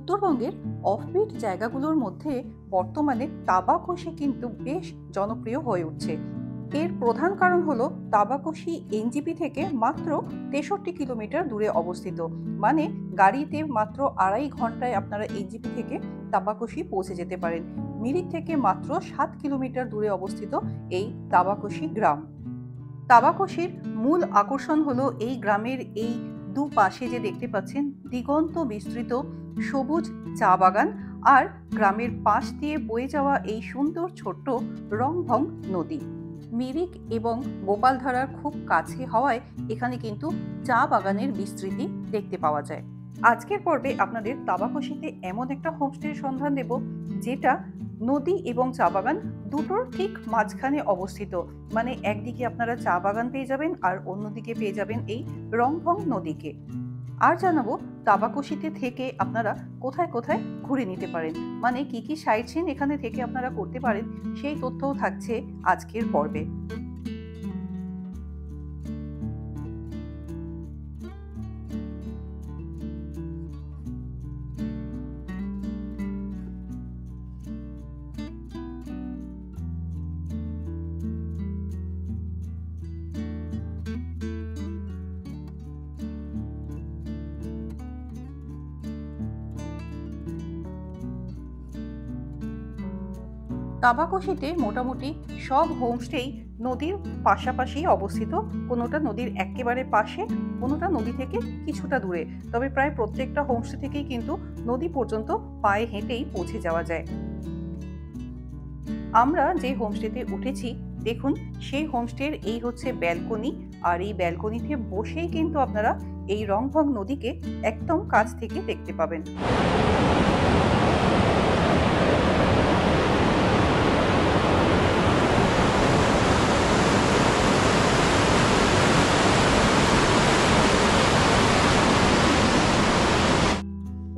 উত্তরবঙ্গের অফবিট জায়গাগুলোর মধ্যে বর্তমানে তাবাকোশি কিন্তু বেশ জনপ্রিয় হয়ে উঠছে। এর প্রধান কারণ হলো তাবাকোশি এনজিপি থেকে মাত্র 63 কিলোমিটার দূরে অবস্থিত। মানে গাড়িতে মাত্র 2.5 ঘন্টায় আপনারা এনজিপি থেকে তাবাকোশি পৌঁছে যেতে পারেন। মিরিক থেকে মাত্র 7 কিলোমিটার দূরে অবস্থিত এই তাবাকোশি গ্রাম। তাবাকোশির মূল আকর্ষণ হলো এই গ্রামের এই দুপাশে যে দেখতে পাচ্ছেন দিগন্ত বিস্তৃত সবুজ চা বাগান, আর গ্রামের পাশ দিয়ে বয়ে যাওয়া এই সুন্দর ছোট্ট রংভং নদী। মিরিক এবং গোপালধারার খুব কাছে হওয়ায় এখানে কিন্তু চা বাগানের বিস্তৃতি দেখতে পাওয়া যায়। আজকের পর্বে আপনাদের তাবাকোশিতে এমন একটা হোমস্টের সন্ধান দেব যেটা নদী এবং চা বাগান দুটোর ঠিক মাঝখানে অবস্থিত। মানে একদিকে আপনারা চা বাগান পেয়ে যাবেন আর অন্যদিকে পেয়ে যাবেন এই রংভং নদীকে। আর জানাবো তাবাকোশিতে থেকে আপনারা কোথায় কোথায় ঘুরে নিতে পারেন, মানে কি কি সাইট সিন এখানে থেকে আপনারা করতে পারেন, সেই তথ্যও থাকছে আজকের পর্বে। তাবাকোশিতে মোটামুটি সব হোমস্টেই নদীর পাশাপাশি অবস্থিত। কোনোটা নদীর একেবারে পাশে, কোনোটা নদী থেকে কিছুটা দূরে। তবে প্রায় প্রত্যেকটা হোমস্টে থেকেই কিন্তু নদী পর্যন্ত পায়ে হেঁটেই পৌঁছে যাওয়া যায়। আমরা যে হোমস্টেতে উঠেছি দেখুন, সেই হোমস্টের এই হচ্ছে ব্যালকনি, আর এই ব্যালকনিতে বসেই কিন্তু আপনারা এই রংভং নদীকে একদম কাছ থেকে দেখতে পাবেন।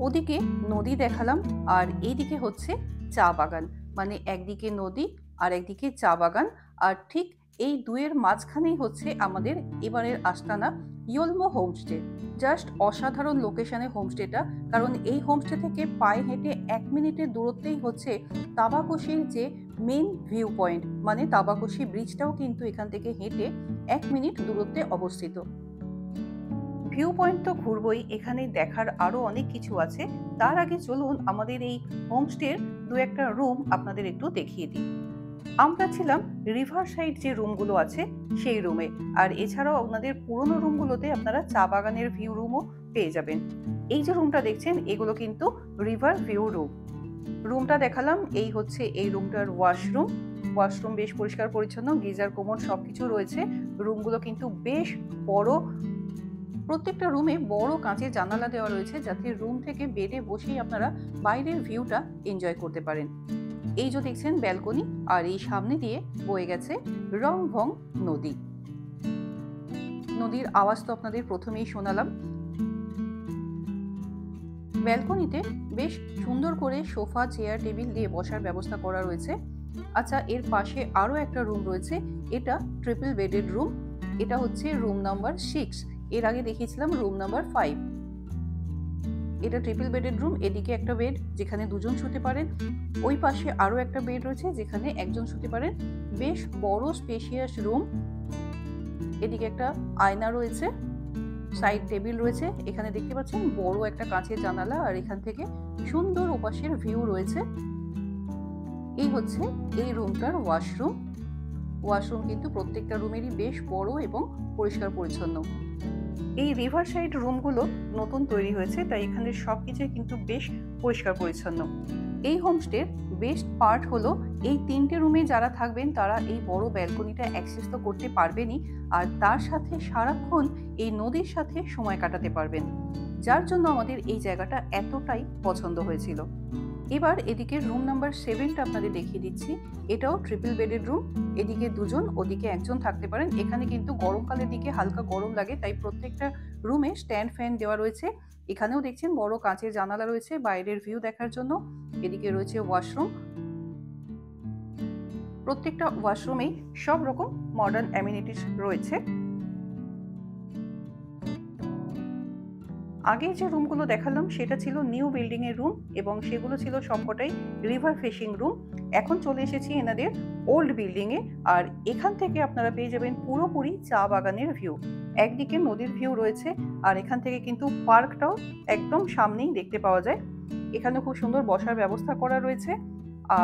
ওদিকে নদী দেখালাম, আর এইদিকে হচ্ছে চা বাগান। মানে একদিকে নদী আর একদিকে চা বাগান, আর ঠিক এই দুয়ের মাঝখানেই হচ্ছে আমাদের এবারের আস্তানা ইয়োলমো হোমস্টে। জাস্ট অসাধারণ লোকেশনে হোমস্টেটা, কারণ এই হোমস্টে থেকে পায়ে হেঁটে 1 মিনিটের দূরত্বেই হচ্ছে তাবাকোশির যে মেন ভিউ পয়েন্ট, মানে তাবাকোশি ব্রিজটাও কিন্তু এখান থেকে হেঁটে 1 মিনিট দূরত্বে অবস্থিত। ভিউ পয়েন্ট তো ঘুরবই, এখানে দেখার আরো অনেক কিছু আছে। তার আগে চলুন আমাদের এই হোমস্টের দু একটা রুম আপনাদের একটু দেখিয়ে দিই। আমরা ছিলাম রিভার সাইড যে রুমগুলো আছে সেই রুমে, আর এছাড়াও আপনাদের পুরোনো রুমগুলোতে আপনারা চা বাগানের ভিউ রুমও পেয়ে যাবেন। এই যে রুমটা দেখছেন এগুলো কিন্তু রিভার ভিউ রুম। রুমটা দেখালাম, এই হচ্ছে এই রুমটার ওয়াশরুম। ওয়াশরুম বেশ পরিষ্কার পরিচ্ছন্ন, গিজার কোমর সবকিছু রয়েছে। রুমগুলো কিন্তু বেশ বড়। প্রত্যেকটা রুমে বড় কাঁচের জানালা দেওয়া রয়েছে, যাতে রুম থেকে বেডে বসেই আপনারা বাইরের ভিউটা এনজয় করতে পারেন। এই যে দেখছেন ব্যালকনি, আর এই সামনে দিয়ে বয়ে গেছে রংভং নদী। নদীর আওয়াজ তো আপনাদের প্রথমেই শোনালাম। ব্যালকনিতে বেশ সুন্দর করে সোফা, চেয়ার, টেবিল দিয়ে বসার ব্যবস্থা করা রয়েছে। আচ্ছা, এর পাশে আরো একটা রুম রয়েছে, এটা ট্রিপল বেডেড রুম। এটা হচ্ছে রুম নাম্বার 6। এর আগে দেখিয়েছিলাম রুম নাম্বার 5। এটা ট্রিপল বেডেড রুম। এদিকে একটা বেড যেখানে দুজন শুতে পারেন, ওই পাশে আরো একটা বেড রয়েছে যেখানে একজন শুতে পারেন। বেশ বড় স্পেশিয়াস রুম। এদিকে একটা আয়না রয়েছে, সাইড টেবিল রয়েছে, এখানে দেখতে পাচ্ছেন বড় একটা কাঁচের জানালা, আর এখান থেকে সুন্দর ওপাশের ভিউ রয়েছে। এই হচ্ছে এই রুমটার ওয়াশরুম। ওয়াশরুম কিন্তু প্রত্যেকটা রুমেরই বেশ বড় এবং পরিষ্কার পরিচ্ছন্ন। এই রিভার সাইড রুমগুলো নতুন তৈরি হয়েছে, তাই এখানে সবকিছুই কিন্তু বেশ পরিষ্কার পরিচ্ছন্ন। এই হোমস্টের বেস্ট পার্ট হলো এই 3টে রুমে যারা থাকবেন তারা এই বড় ব্যালকনিটা অ্যাক্সেস তো করতে পারবেনই, আর তার সাথে সারাক্ষণ এই নদীর সাথে সময় কাটাতে পারবেন, যার জন্য আমাদের এই জায়গাটা এতটাই পছন্দ হয়েছিল। এবার এদিকে রুম নাম্বার 7টা আপনাদের দেখিয়ে দিচ্ছি। এটাও ট্রিপল বেডেড রুম। এদিকে দুজন, ওদিকে একজন থাকতে পারেন। এখানে কিন্তু গরমকালের দিকে হালকা গরম লাগে, তাই প্রত্যেকটা রুমে স্ট্যান্ড ফ্যান দেওয়া রয়েছে। এখানেও দেখছেন বড় কাঁচের জানালা রয়েছে বাইরের ভিউ দেখার জন্য। এদিকে রয়েছে ওয়াশরুম। প্রত্যেকটা ওয়াশরুমেই সব রকম মডার্ন অ্যামিনিটিস রয়েছে। আগের যে রুমগুলো দেখালাম সেটা ছিল নিউ বিল্ডিং এর রুম এবং সেগুলো ছিল সবকটাই রিভার ফেসিং রুম। এখন চলে এসেছি এনাদের ওল্ড বিল্ডিং এ, আর এখান থেকে আপনারা পেয়ে যাবেন পুরোপুরি চা বাগানের ভিউ। একদিকে নদীর ভিউ রয়েছে আর এখান থেকে কিন্তু পার্কটাও একদম সামনেই দেখতে পাওয়া যায়। এখানে খুব সুন্দর বসার ব্যবস্থা করা রয়েছে।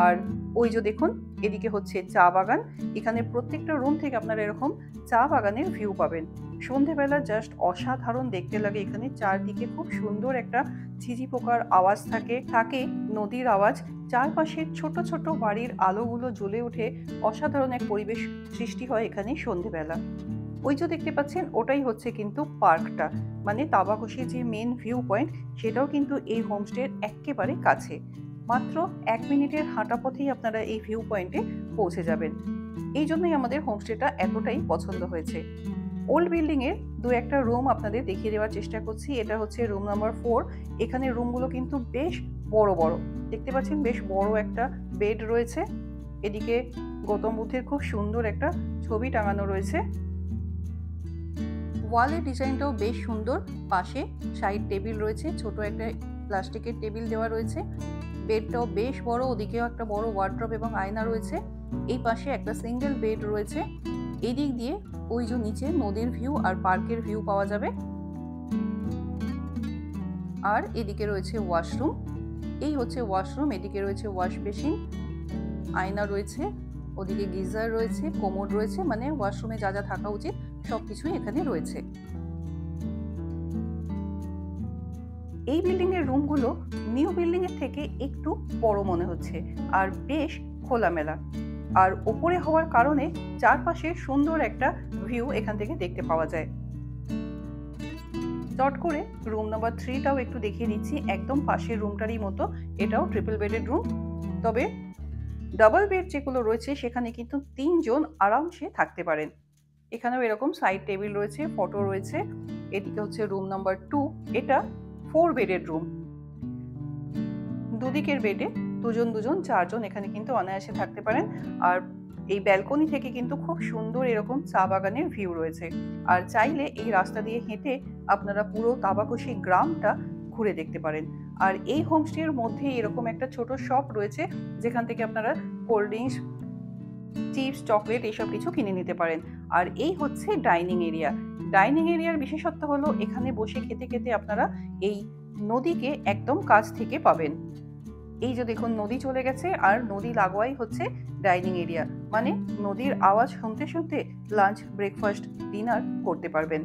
আর ওই যে দেখুন, এদিকে হচ্ছে চা বাগান। এখানে প্রত্যেকটা রুম থেকে আপনারা এরকম চা বাগানের ভিউ পাবেন। সন্ধেবেলা জাস্ট অসাধারণ দেখতে লাগে। এখানে চারদিকে খুব সুন্দর একটা ঝিঝি পোকার আওয়াজ থাকে নদীর আওয়াজ। চারপাশের ছোট ছোট বাড়ির আলোগুলো জ্বলে ওঠে, অসাধারণ এক পরিবেশ সৃষ্টি হয় এখানে সন্ধেবেলা। ওই যে দেখতে পাচ্ছেন ওটাই হচ্ছে কিন্তু পার্কটা, মানে তাবাকশি যে মেন ভিউ পয়েন্ট সেটাও কিন্তু এই হোমস্টের একেবারে কাছে। মাত্র 1 মিনিটের হাঁটা পথেই আপনারা এই ভিউ পয়েন্টে পৌঁছে যাবেন। এই জন্যই আমাদের হোমস্টেটা এতটাই পছন্দ হয়েছে। ওল্ড বিল্ডিং এর দু একটা রুম আপনাদের দেখিয়ে দেওয়ার চেষ্টা করছি। এটা হচ্ছে রুম নাম্বার 4। এখানে রুমগুলো কিন্তু বেশ বড় বড়, দেখতে পাচ্ছেন বেশ বড় একটা বেড রয়েছে। এদিকে গৌতম বুদ্ধের খুব সুন্দর একটা ছবি টাঙানো রয়েছে। ওয়ালের ডিজাইনটাও বেশ সুন্দর। পাশে সাইড টেবিল রয়েছে, ছোট একটা প্লাস্টিকের টেবিল দেওয়া রয়েছে। বেডটাও বেশ বড়, ওদিকেও একটা বড় ওয়ার্ড্রপ এবং আয়না রয়েছে। এই পাশে একটা সিঙ্গেল বেড রয়েছে। এই দিক দিয়ে ওই যে নিচে নদীর ভিউ আর পার্কের ভিউ পাওয়া যাবে। আর এদিকে রয়েছে ওয়াশরুম। এই হচ্ছে ওয়াশরুম, এদিকে রয়েছে ওয়াশ বেসিন, আয়না রয়েছে, ওদিকে গিজার রয়েছে, কোমোড রয়েছে, মানে ওয়াশরুমে যা যা থাকা উচিত সবকিছুই এখানে রয়েছে। এই বিল্ডিং এর রুমগুলো নিউ বিল্ডিং এর থেকে একটু বড় মনে হচ্ছে আর বেশ খোলামেলা। আর ওপরে হওয়ার কারণে চারপাশে সুন্দর একটা ভিউ এখান থেকে দেখতে পাওয়া যায়। চট করে রুম নাম্বার 3টাও একটু দেখিয়ে দিচ্ছি। একদম পাশের রুমটারই মতো, এটাও ট্রিপল বেডেড রুম। তবে ডাবল বেড যেগুলো রয়েছে সেখানে কিন্তু 3 জন আরামসে থাকতে পারেন। এখানেও এরকম সাইড টেবিল রয়েছে, ফটো রয়েছে। এদিকে হচ্ছে রুম নাম্বার 2। এটা 4 বেডেড রুম। দুদিকের বেডে দুজন 4 জন এখানে কিন্তু অনায়াসে থাকতে পারেন। আর এই ব্যালকনি থেকে কিন্তু খুব সুন্দর এরকম চা বাগানের ভিউ রয়েছে। আর চাইলে এই রাস্তা দিয়ে হেঁটে আপনারা পুরো তাবাকশি গ্রামটা ঘুরে দেখতে পারেন। আর এই হোমস্টের মধ্যে এরকম একটা ছোট শপ রয়েছে যেখান থেকে আপনারা কোল্ড ড্রিঙ্কস, চিপস, চকলেট এইসব কিছু কিনে নিতে পারেন। আর এই হচ্ছে ডাইনিং এরিয়া। ডাইনিং এরিয়ার বিশেষত্ব হলো এখানে বসে খেতে খেতে আপনারা এই নদীকে একদম কাছ থেকে পাবেন। এই যে দেখুন নদী চলে গেছে আর নদী লাগোয়াই হচ্ছে ডাইনিং এরিয়া, মানে নদীর আওয়াজ শুনতে শুনতে লাঞ্চ, ব্রেকফাস্ট, ডিনার করতে পারবেন।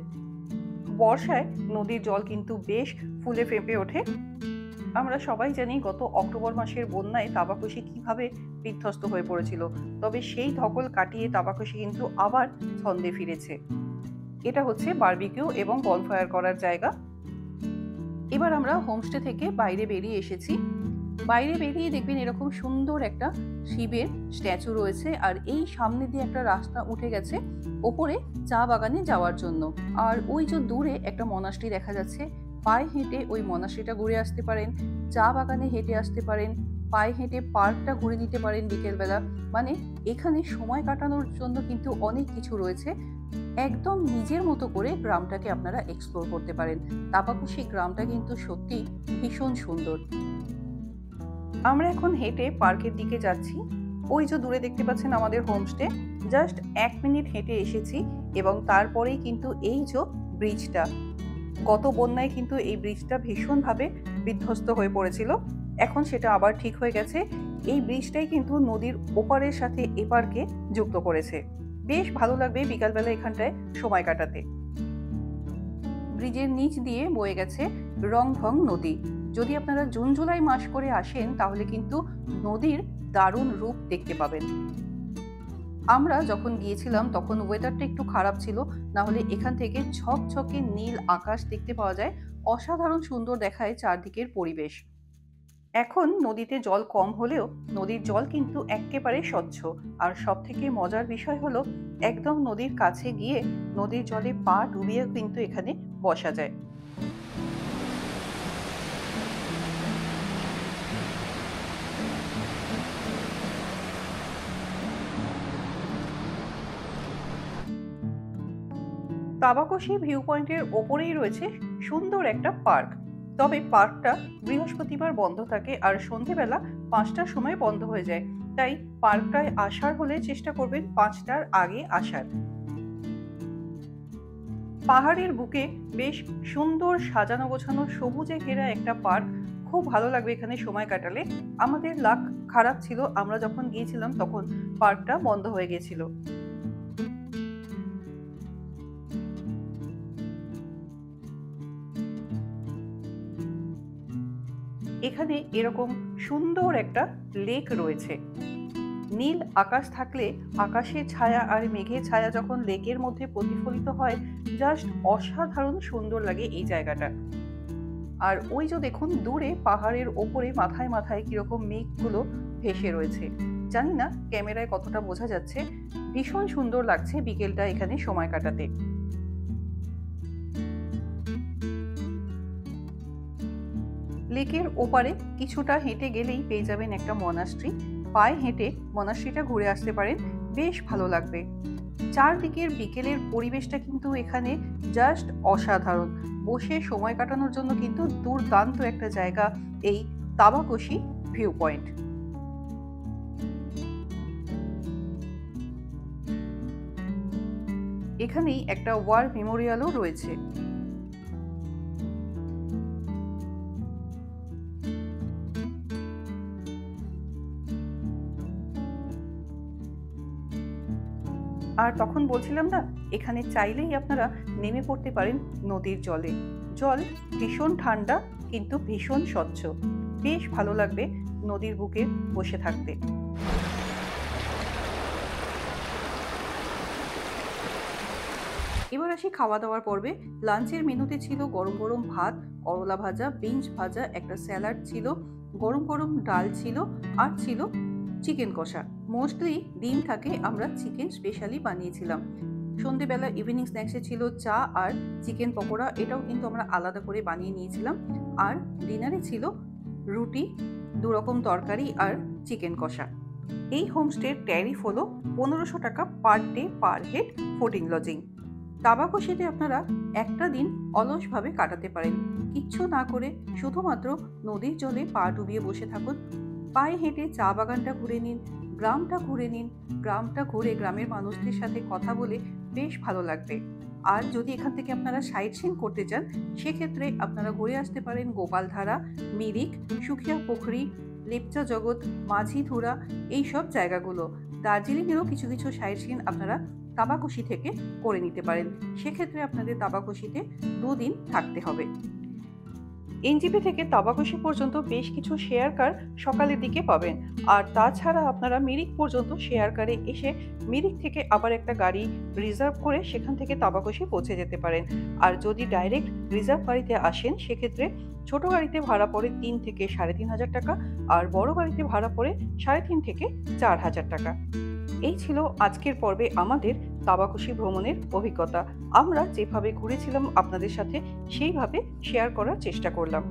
বর্ষায় নদীর জল কিন্তু বেশ ফুলে ফেঁপে ওঠে। আমরা সবাই জানি গত অক্টোবর মাসের বন্যায় তাবাকশি কিভাবে বিধ্বস্ত হয়ে পড়েছিল, তবে সেই ধকল কাটিয়ে তাবাকশি কিন্তু আবার ছন্দে ফিরেছে। এটা হচ্ছে বারবিকিউ এবং বনফায়ার করার জায়গা। এবার আমরা হোমস্টে থেকে বাইরে বেরিয়ে এসেছি। বাইরে বেরিয়ে দেখবেন এরকম সুন্দর একটা শিবের স্ট্যাচু রয়েছে। আর এই সামনে দিয়ে একটা রাস্তা উঠে গেছে ওপরে চা বাগানে যাওয়ার জন্য। আর ওই যে দূরে একটা মনাস্ট্রি দেখা যাচ্ছে। পায়ে হেঁটে ওই মনাস্ট্রিটা ঘুরে আসতে পারেন, চা বাগানে হেঁটে আসতে পারেন, পায়ে হেঁটে পার্কটা ঘুরে দিতে পারেন বিকেলবেলা। মানে এখানে সময় কাটানোর জন্য কিন্তু অনেক কিছু রয়েছে। একদম নিজের মতো করে গ্রামটাকে আপনারা এক্সপ্লোর করতে পারেন। তাবাকশি গ্রামটা কিন্তু সত্যি ভীষণ সুন্দর। আমরা এখন হেঁটে পার্কের দিকে যাচ্ছি। ওই যে দূরে দেখতে পাচ্ছেন আমাদের হোমস্টে। জাস্ট 1 মিনিট হেঁটে এসেছি এবং তারপরেই কিন্তু এই যে ব্রিজটা, গত বন্যায় কিন্তু এই ব্রিজটা ভীষণভাবে বিধ্বস্ত হয়ে পড়েছিল। এখন সেটা আবার ঠিক হয়ে গেছে। এই ব্রিজটাই কিন্তু নদীর ওপারের সাথে এপারকে যুক্ত করেছে। বেশ ভালো লাগবে বিকালবেলা এখানটায় সময় কাটাতে। ব্রিজের নিচ দিয়ে বয়ে গেছে রংধং নদী। যদি আপনারা জুন জুলাই মাস করে আসেন তাহলে কিন্তু নদীর দারুণ রূপ দেখতে পাবেন। আমরা যখন গিয়েছিলাম তখন ওয়েদারটা একটু খারাপ ছিল, না হলে এখান থেকে ঝকঝকে নীল আকাশ দেখতে পাওয়া যায়। অসাধারণ সুন্দর দেখায় চারদিকের পরিবেশ। এখন নদীতে জল কম হলেও নদীর জল কিন্তু একেবারে স্বচ্ছ। আর সব থেকে মজার বিষয় হলো একদম নদীর কাছে গিয়ে নদীর জলে পা ডুবিয়ে কিন্তু এখানে বসা যায়। তাবাকশি ভিউ পয়েন্টের ওপরেই রয়েছে সুন্দর একটা পার্ক। তবে পার্কটা বৃহস্পতিবার বন্ধ থাকে আর সন্ধেবেলা 5টার সময় বন্ধ হয়ে যায়। তাই পার্কটায় আসার হলে চেষ্টা করবেন 5টার আগে আসার। পাহাড়ের বুকে বেশ সুন্দর সাজানো গোছানো সবুজে ঘেরা একটা পার্ক। খুব ভালো লাগবে এখানে সময় কাটালে। আমাদের লাক খারাপ ছিল, আমরা যখন গিয়েছিলাম তখন পার্কটা বন্ধ হয়ে গেছিল। এখানে এরকম সুন্দর একটা লেক রয়েছে। নীল আকাশ থাকলে আকাশের ছায়া আর মেঘের ছায়া যখন লেকের মধ্যে প্রতিফলিত হয়, জাস্ট অসাধারণ সুন্দর লাগে এই জায়গাটা। আর ওই যে দেখুন দূরে পাহাড়ের ওপরে মাথায় মাথায় কিরকম মেঘগুলো ভেসে রয়েছে। জানি না ক্যামেরায় কতটা বোঝা যাচ্ছে। ভীষণ সুন্দর লাগছে বিকেলটা এখানে সময় কাটাতে। লেকের ওপারে কিছুটা হেঁটে গেলেই পেয়ে যাবেন একটা মনাস্ট্রি। পায়ে হেঁটে মনাস্ট্রিটা ঘুরে আসতে পারেন, বেশ ভালো লাগবে। চারদিকের বিকেলের পরিবেশটা কিন্তু এখানে জাস্ট অসাধারণ। বসে সময় কাটানোর জন্য কিন্তু দুর্দান্ত একটা জায়গা এই তাবাকশি ভিউ পয়েন্ট। এখানেই একটা ওয়ার মেমোরিয়ালও রয়েছে। আর তখন বলছিলাম না, এখানে চাইলেই আপনারা নেমে পড়তে পারেন নদীর জলে। জল ভীষণ ঠান্ডা কিন্তু ভীষণ স্বচ্ছ। বেশ ভালো লাগবে নদীর বুকে বসে থাকতে। এবার আসি খাওয়া দাওয়ার পর্বে। লাঞ্চের মেনুতে ছিল গরম গরম ভাত, করলা ভাজা, বিনস ভাজা, একটা স্যালাড ছিল, গরম গরম ডাল ছিল, আর ছিল চিকেন কষা। মোস্টলি ডিম থাকে, আমরা চিকেন স্পেশালি বানিয়েছিলাম। সন্ধেবেলা ইভিনিং স্ন্যাক্সে ছিল চা আর চিকেন পকোড়া, এটাও কিন্তু আমরা আলাদা করে বানিয়ে নিয়েছিলাম। আর ডিনারে ছিল রুটি, দুরকম তরকারি আর চিকেন কষা। এই হোমস্টের ট্যারিফ হলো 1500 টাকা per day per head, fooding lodging. তাবাকশিতে আপনারা একটা দিন অলসভাবে কাটাতে পারেন, কিচ্ছু না করে শুধুমাত্র নদীর জলে পা ডুবিয়ে বসে থাকুন। পায়ে হেঁটে চা বাগানটা ঘুরে নিন, গ্রামটা ঘুরে নিন। গ্রামটা ঘুরে গ্রামের মানুষদের সাথে কথা বলে বেশ ভালো লাগবে। আর যদি এখান থেকে আপনারা সাইট সিন করতে চান, সেক্ষেত্রে আপনারা ঘুরে আসতে পারেন গোপালধারা, মিরিক, সুখিয়া পুখরি, লেপচা জগৎ, মাঝিধুরা, এইসব জায়গাগুলো। দার্জিলিংয়েরও কিছু কিছু সাইট সিন আপনারা তাবাকশি থেকে করে নিতে পারেন। সেক্ষেত্রে আপনাদের তাবাকশিতে 2 দিন থাকতে হবে। এনজিপি থেকে তাবাকশি পর্যন্ত বেশ কিছু শেয়ার কার সকালের দিকে পাবেন। আর তাছাড়া আপনারা মিরিক পর্যন্ত শেয়ার কারে এসে মিরিক থেকে আবার একটা গাড়ি রিজার্ভ করে সেখান থেকে তাবাকশি পৌঁছে যেতে পারেন। আর যদি ডাইরেক্ট রিজার্ভ গাড়িতে আসেন, সেক্ষেত্রে ছোট গাড়িতে ভাড়া পড়ে 3 থেকে 3500 টাকা, আর বড় গাড়িতে ভাড়া পড়ে 3.5 থেকে 4000 টাকা। এই ছিল আজকের পর্বে আমাদের তাবাকশি ভ্রমণের অভিজ্ঞতা। আমরা যেভাবে ঘুরেছিলাম আপনাদের সাথে সেইভাবে শেয়ার করার চেষ্টা করলাম।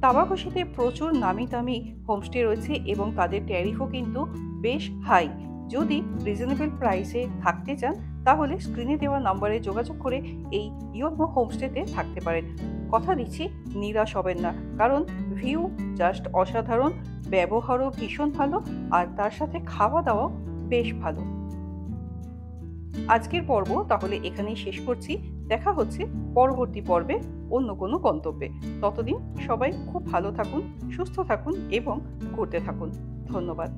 তাবাকশিতে প্রচুর নামি দামি হোমস্টে রয়েছে এবং তাদের ট্যারিফও কিন্তু বেশ হাই। যদি রিজনেবল প্রাইসে থাকতে চান, তাহলে স্ক্রিনে দেওয়া নম্বরে যোগাযোগ করে এই ইয়োনো হোমস্টেতে থাকতে পারেন। কথা দিচ্ছি নিরাশ হবেন না, কারণ ভিউ জাস্ট অসাধারণ, ব্যবহারও ভীষণ ভালো, আর তার সাথে খাওয়া দাওয়াও বেশ ভালো। আজকের পর্ব তাহলে এখানেই শেষ করছি। দেখা হচ্ছে পরবর্তী পর্বে অন্য কোনো গন্তব্যে। ততদিন সবাই খুব ভালো থাকুন, সুস্থ থাকুন এবং ঘুরতে থাকুন। ধন্যবাদ।